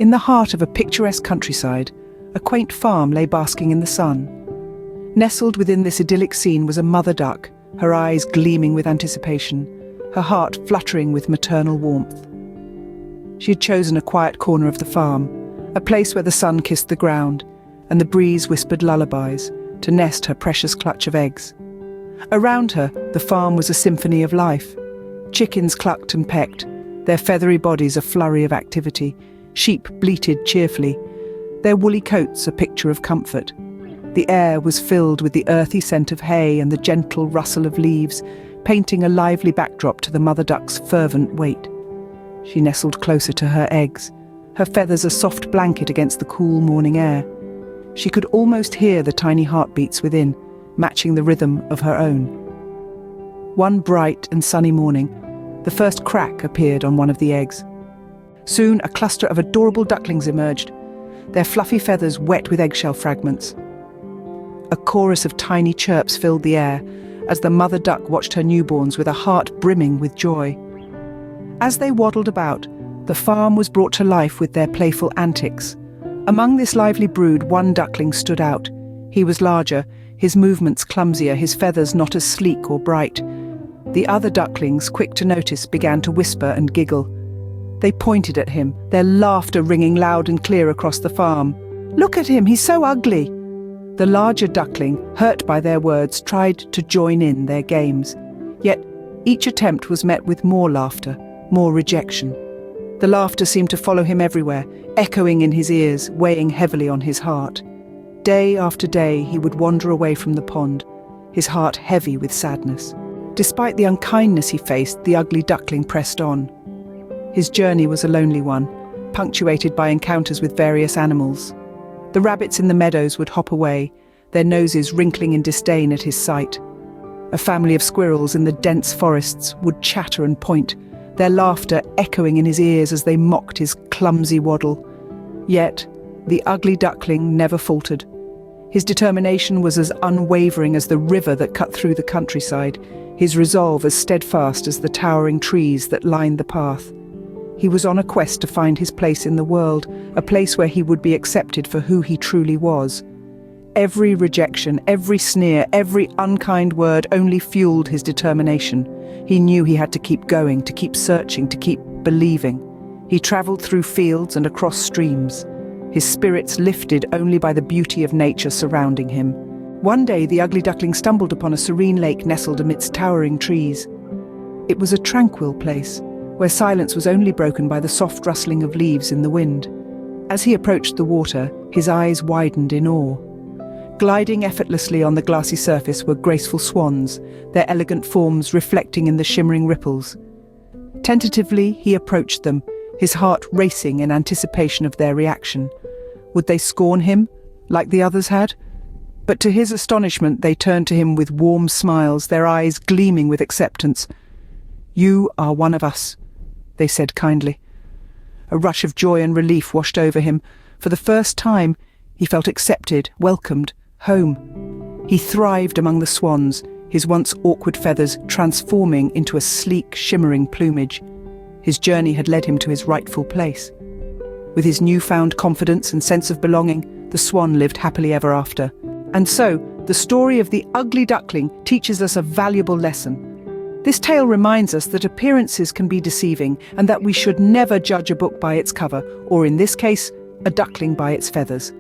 In the heart of a picturesque countryside, a quaint farm lay basking in the sun. Nestled within this idyllic scene was a mother duck, her eyes gleaming with anticipation, her heart fluttering with maternal warmth. She had chosen a quiet corner of the farm, a place where the sun kissed the ground and the breeze whispered lullabies, to nest her precious clutch of eggs. Around her, the farm was a symphony of life. Chickens clucked and pecked, their feathery bodies a flurry of activity. Sheep bleated cheerfully, their woolly coats a picture of comfort. The air was filled with the earthy scent of hay and the gentle rustle of leaves, painting a lively backdrop to the mother duck's fervent wait. She nestled closer to her eggs, her feathers a soft blanket against the cool morning air. She could almost hear the tiny heartbeats within, matching the rhythm of her own. One bright and sunny morning, the first crack appeared on one of the eggs. Soon a cluster of adorable ducklings emerged, their fluffy feathers wet with eggshell fragments. A chorus of tiny chirps filled the air as the mother duck watched her newborns with a heart brimming with joy. As they waddled about, the farm was brought to life with their playful antics. Among this lively brood, one duckling stood out. He was larger, his movements clumsier, his feathers not as sleek or bright. The other ducklings, quick to notice, began to whisper and giggle. They pointed at him, their laughter ringing loud and clear across the farm. "Look at him, he's so ugly!" The larger duckling, hurt by their words, tried to join in their games. Yet each attempt was met with more laughter, more rejection. The laughter seemed to follow him everywhere, echoing in his ears, weighing heavily on his heart. Day after day he would wander away from the pond, his heart heavy with sadness. Despite the unkindness he faced, the ugly duckling pressed on. His journey was a lonely one, punctuated by encounters with various animals. The rabbits in the meadows would hop away, their noses wrinkling in disdain at his sight. A family of squirrels in the dense forests would chatter and point, their laughter echoing in his ears as they mocked his clumsy waddle. Yet, the ugly duckling never faltered. His determination was as unwavering as the river that cut through the countryside, his resolve as steadfast as the towering trees that lined the path. He was on a quest to find his place in the world, a place where he would be accepted for who he truly was. Every rejection, every sneer, every unkind word only fueled his determination. He knew he had to keep going, to keep searching, to keep believing. He travelled through fields and across streams, his spirits lifted only by the beauty of nature surrounding him. One day the ugly duckling stumbled upon a serene lake nestled amidst towering trees. It was a tranquil place, where silence was only broken by the soft rustling of leaves in the wind. As he approached the water, his eyes widened in awe. Gliding effortlessly on the glassy surface were graceful swans, their elegant forms reflecting in the shimmering ripples. Tentatively, he approached them, his heart racing in anticipation of their reaction. Would they scorn him, like the others had? But to his astonishment, they turned to him with warm smiles, their eyes gleaming with acceptance. "You are one of us," they said kindly. A rush of joy and relief washed over him. For the first time, he felt accepted, welcomed, home. He thrived among the swans, his once awkward feathers transforming into a sleek, shimmering plumage. His journey had led him to his rightful place. With his newfound confidence and sense of belonging, the swan lived happily ever after. And so, the story of the ugly duckling teaches us a valuable lesson. This tale reminds us that appearances can be deceiving and that we should never judge a book by its cover, or in this case, a duckling by its feathers.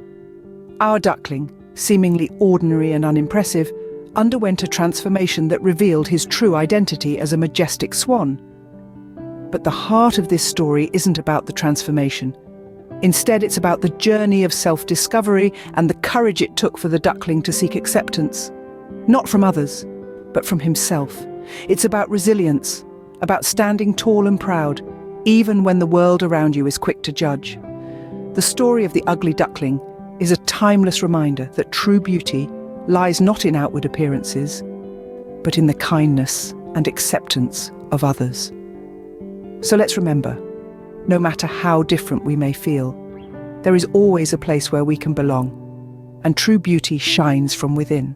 Our duckling, seemingly ordinary and unimpressive, underwent a transformation that revealed his true identity as a majestic swan. But the heart of this story isn't about the transformation. Instead, it's about the journey of self-discovery and the courage it took for the duckling to seek acceptance, not from others, but from himself. It's about resilience, about standing tall and proud, even when the world around you is quick to judge. The story of the ugly duckling is a timeless reminder that true beauty lies not in outward appearances, but in the kindness and acceptance of others. So let's remember, no matter how different we may feel, there is always a place where we can belong, and true beauty shines from within.